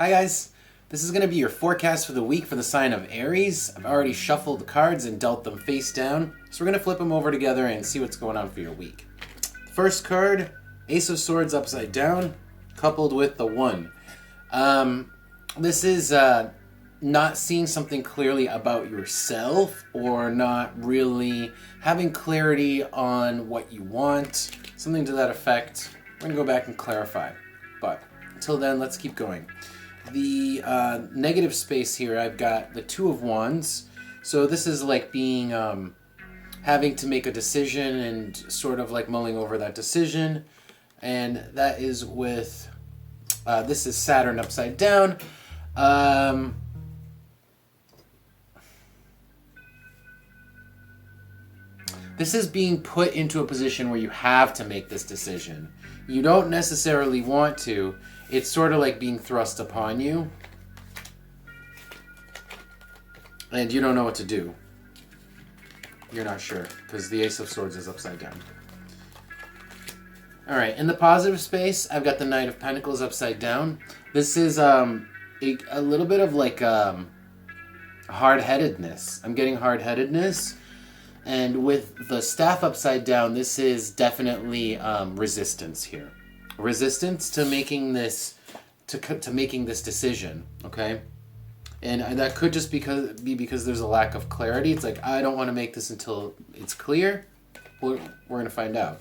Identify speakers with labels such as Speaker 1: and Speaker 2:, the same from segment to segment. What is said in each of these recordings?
Speaker 1: Hi guys, this is going to be your forecast for the week for the sign of Aries. I've already shuffled the cards and dealt them face down, so we're going to flip them over together and see what's going on for your week. First card, Ace of Swords upside down, coupled with the 1. This is not seeing something clearly about yourself or not really having clarity on what you want, something to that effect. We're going to go back and clarify, but until then, let's keep going. The negative space here, I've got the 2 of Wands. So this is like being, having to make a decision and sort of like mulling over that decision. And that is with, this is Saturn upside down. This is being put into a position where you have to make this decision. You don't necessarily want to. It's sort of like being thrust upon you. And you don't know what to do. You're not sure, because the Ace of Swords is upside down. Alright, in the positive space, I've got the Knight of Pentacles upside down. This is a little bit of like hard-headedness. I'm getting hard-headedness. And with the Staff upside down, this is definitely resistance here. Resistance to making this to making this decision, okay? And that could just be because there's a lack of clarity. It's like, I don't want to make this until it's clear. We're going to find out.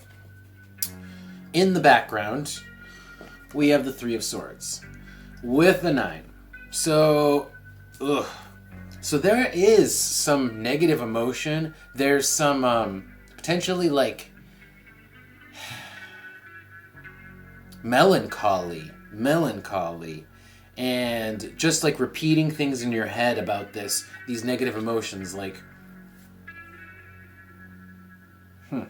Speaker 1: In the background, we have the 3 of Swords with the 9. So, So there is some negative emotion. There's some potentially like melancholy, and just like repeating things in your head about these negative emotions, like, We're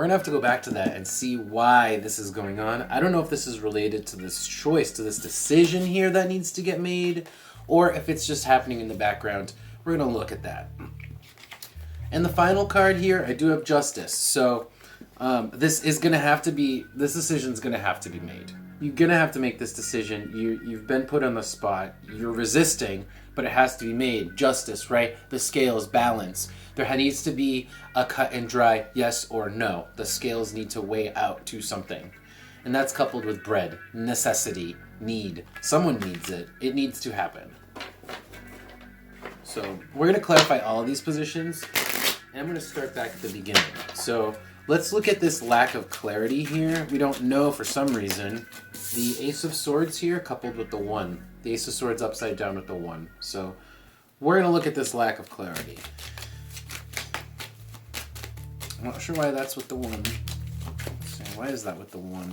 Speaker 1: gonna have to go back to that and see why this is going on. I don't know if this is related to this choice, to this decision here that needs to get made, or if it's just happening in the background. We're gonna look at that. And the final card here, I do have Justice. So this decision's gonna have to be made. You're gonna have to make this decision. You've been put on the spot. You're resisting, but it has to be made. Justice, right? The scales, balance. There needs to be a cut and dry yes or no. The scales need to weigh out to something. And that's coupled with bread, necessity, need. Someone needs it. It needs to happen. So we're going to clarify all of these positions. And I'm going to start back at the beginning. So let's look at this lack of clarity here. We don't know for some reason. The Ace of Swords here coupled with the 1. The Ace of Swords upside down with the 1. So we're going to look at this lack of clarity. I'm not sure why that's with the 1. So why is that with the 1?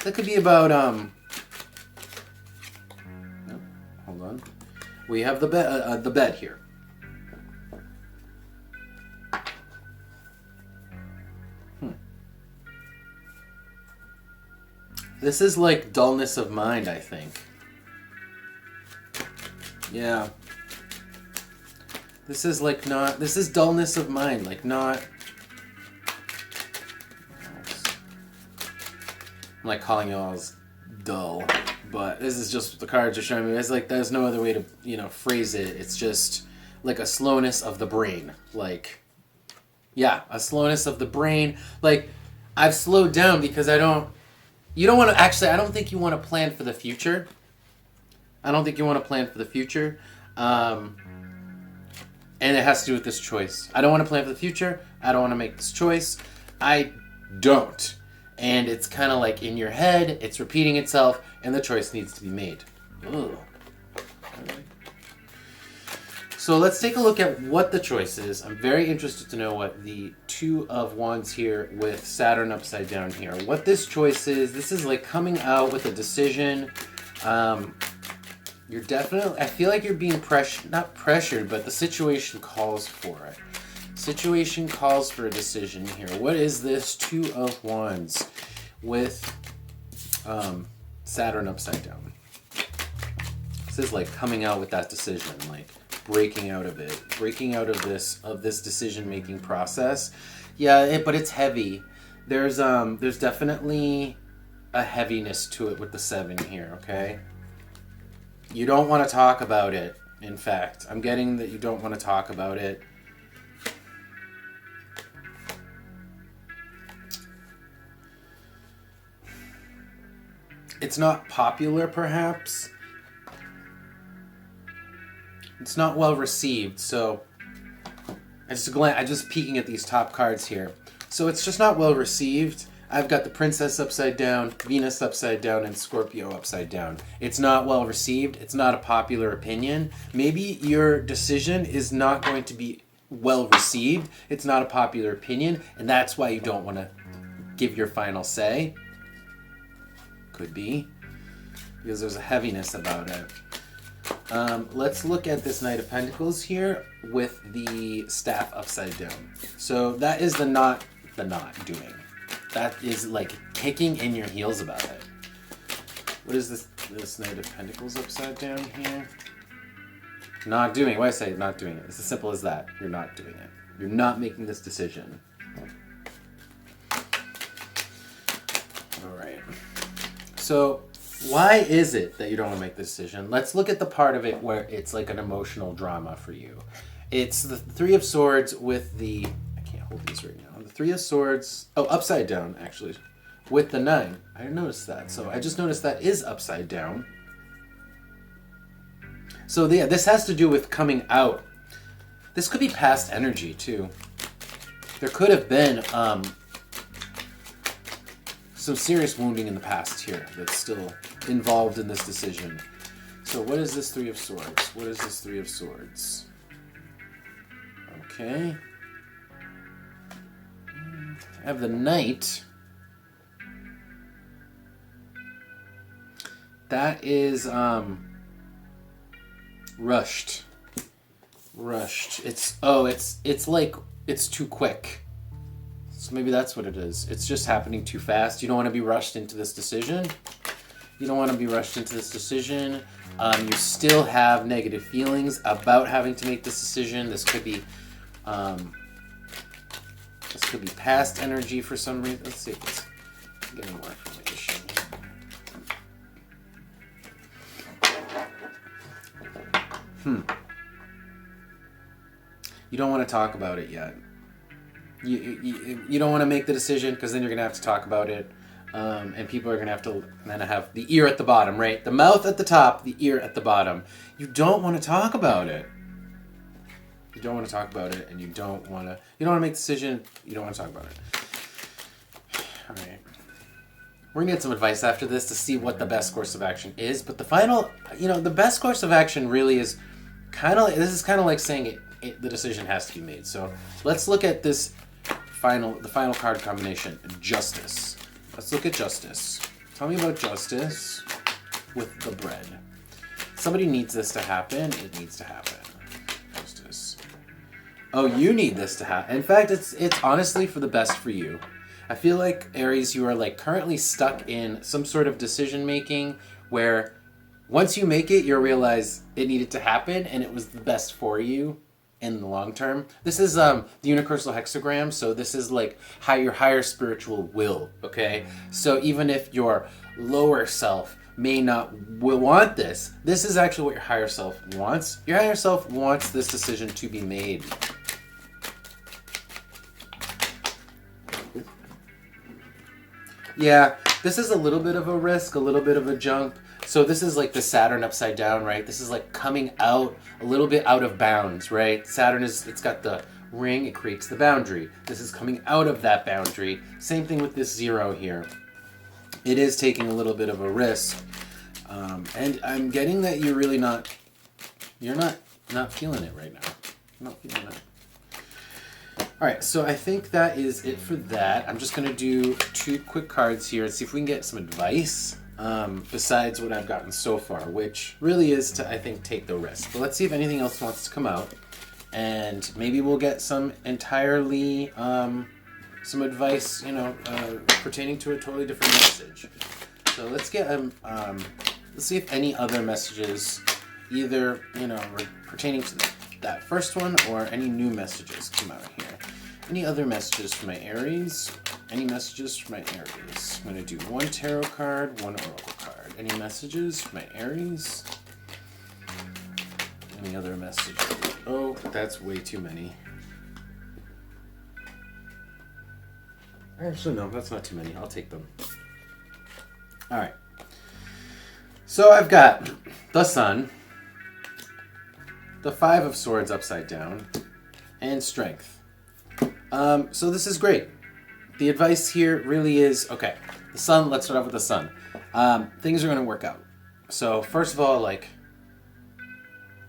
Speaker 1: That could be about, no, hold on. We have the bed here. This is like dullness of mind, I think. Yeah. This is like not, this is dullness of mind, like not, I'm like calling y'all as dull, but this is just what the cards are showing me. It's like there's no other way to, phrase it. It's just like a slowness of the brain. Like, yeah, a slowness of the brain. Like, I've slowed down because I don't think you want to plan for the future. I don't think you want to plan for the future. And it has to do with this choice. I don't want to plan for the future. I don't want to make this choice. I don't. And it's kind of like in your head, it's repeating itself, and the choice needs to be made. Ugh. So let's take a look at what the choice is. I'm very interested to know what the 2 of Wands here with Saturn upside down here, what this choice is. This is like coming out with a decision. You're definitely, I feel like you're being not pressured, but the situation calls for it. Situation calls for a decision here. What is this 2 of Wands with Saturn upside down? This is like coming out with that decision, like breaking out of it, breaking out of this decision-making process. Yeah, but it's heavy. There's definitely a heaviness to it with the 7 here, okay? You don't want to talk about it, in fact. I'm getting that you don't want to talk about it. It's not popular, perhaps. It's not well received, so I'm just peeking at these top cards here. So it's just not well received. I've got the Princess upside down, Venus upside down, and Scorpio upside down. It's not well received. It's not a popular opinion. Maybe your decision is not going to be well received. It's not a popular opinion, and that's why you don't want to give your final say. Could be, because there's a heaviness about it. Let's look at this Knight of Pentacles here with the staff upside down. So that is the not doing. That is like kicking in your heels about it. What is this Knight of Pentacles upside down here? Not doing. Why do I say not doing it? It's as simple as that. You're not doing it. You're not making this decision. All right. So why is it that you don't want to make the decision? Let's look at the part of it where it's like an emotional drama for you. It's the 3 of Swords with the... I can't hold these right now. The 3 of Swords... Oh, upside down, actually. With the 9. I didn't notice that. So I just noticed that is upside down. So yeah, this has to do with coming out. This could be past energy, too. There could have been... some serious wounding in the past here that's still involved in this decision. So what is this 3 of Swords? What is this 3 of Swords? Okay. I have the Knight. That is rushed. Rushed. It's like it's too quick. So maybe that's what it is. It's just happening too fast. You don't want to be rushed into this decision. You don't want to be rushed into this decision. You still have negative feelings about having to make this decision. This could be past energy for some reason. Let's see if it's getting more information. You don't want to talk about it yet. You don't want to make the decision because then you're going to have to talk about it. And people are going to have to then have the ear at the bottom, right? The mouth at the top, the ear at the bottom. You don't want to talk about it. You don't want to talk about it, and you don't want to make a decision. You don't want to talk about it. All right. We're going to get some advice after this to see what the best course of action is. But the final, the best course of action really is this is kind of like saying the decision has to be made. So let's look at this the final card combination, Justice. Let's look at Justice. Tell me about Justice with the bread. Somebody needs this to happen. It needs to happen. Justice. Oh, you need this to happen. In fact, it's honestly for the best for you. I feel like, Aries, you are like currently stuck in some sort of decision making where once you make it, you'll realize it needed to happen and it was the best for you in the long term. This is the universal hexagram, so this is like your higher spiritual will, okay? So even if your lower self will want this is actually what your higher self wants. Your higher self wants this decision to be made. Yeah, this is a little bit of a risk, a little bit of a jump. So this is like the Saturn upside down, right? This is like coming out a little bit out of bounds, right? Saturn it's got the ring, it creates the boundary. This is coming out of that boundary. Same thing with this 0 here. It is taking a little bit of a risk. And I'm getting that you're really not feeling it right now. You're not feeling it. All right, so I think that is it for that. I'm just gonna do 2 quick cards here and see if we can get some advice. Besides what I've gotten so far, which really is to, I think, take the risk. But let's see if anything else wants to come out. And maybe we'll get some entirely, some advice, pertaining to a totally different message. So let's get, let's see if any other messages, either, pertaining to that first one or any new messages come out here. Any other messages for my Aries? Any messages for my Aries? I'm going to do one tarot card, one oracle card. Any messages for my Aries? Any other messages? Oh, that's way too many. Actually, no, that's not too many. I'll take them. All right. So I've got the Sun, the Five of Swords upside down, and Strength. So this is great. The advice here really is, okay, the Sun, let's start off with the Sun. Things are going to work out. So first of all, like,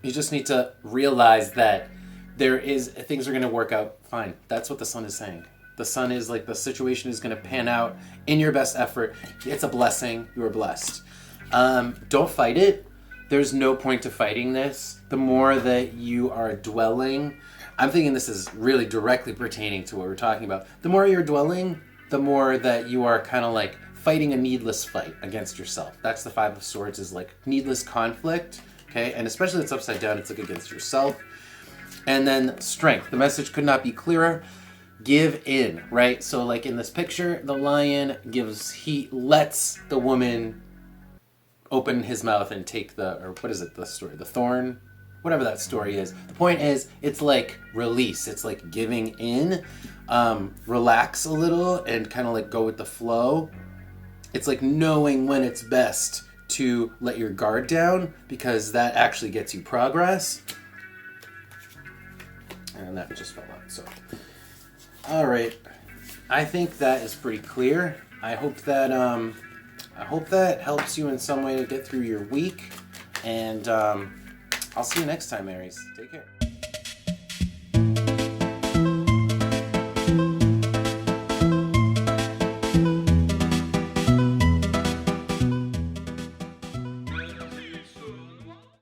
Speaker 1: you just need to realize that things are going to work out fine. That's what the Sun is saying. The Sun is like, the situation is going to pan out in your best effort. It's a blessing. You are blessed. Don't fight it. There's no point to fighting this. The more that you are dwelling, I'm thinking this is really directly pertaining to what we're talking about. The more you're dwelling, the more that you are kind of like fighting a needless fight against yourself. That's the Five of Swords, is like needless conflict, okay? And especially it's upside down, it's like against yourself. And then Strength. The message could not be clearer. Give in, right? So like in this picture, the lion he lets the woman open his mouth and take the thorn, whatever that story is. The point is, it's like release. It's like giving in, relax a little and kind of like go with the flow. It's like knowing when it's best to let your guard down, because that actually gets you progress. And that just fell out, so. All right, I think that is pretty clear. I hope that helps you in some way to get through your week, and I'll see you next time, Aries. Take care.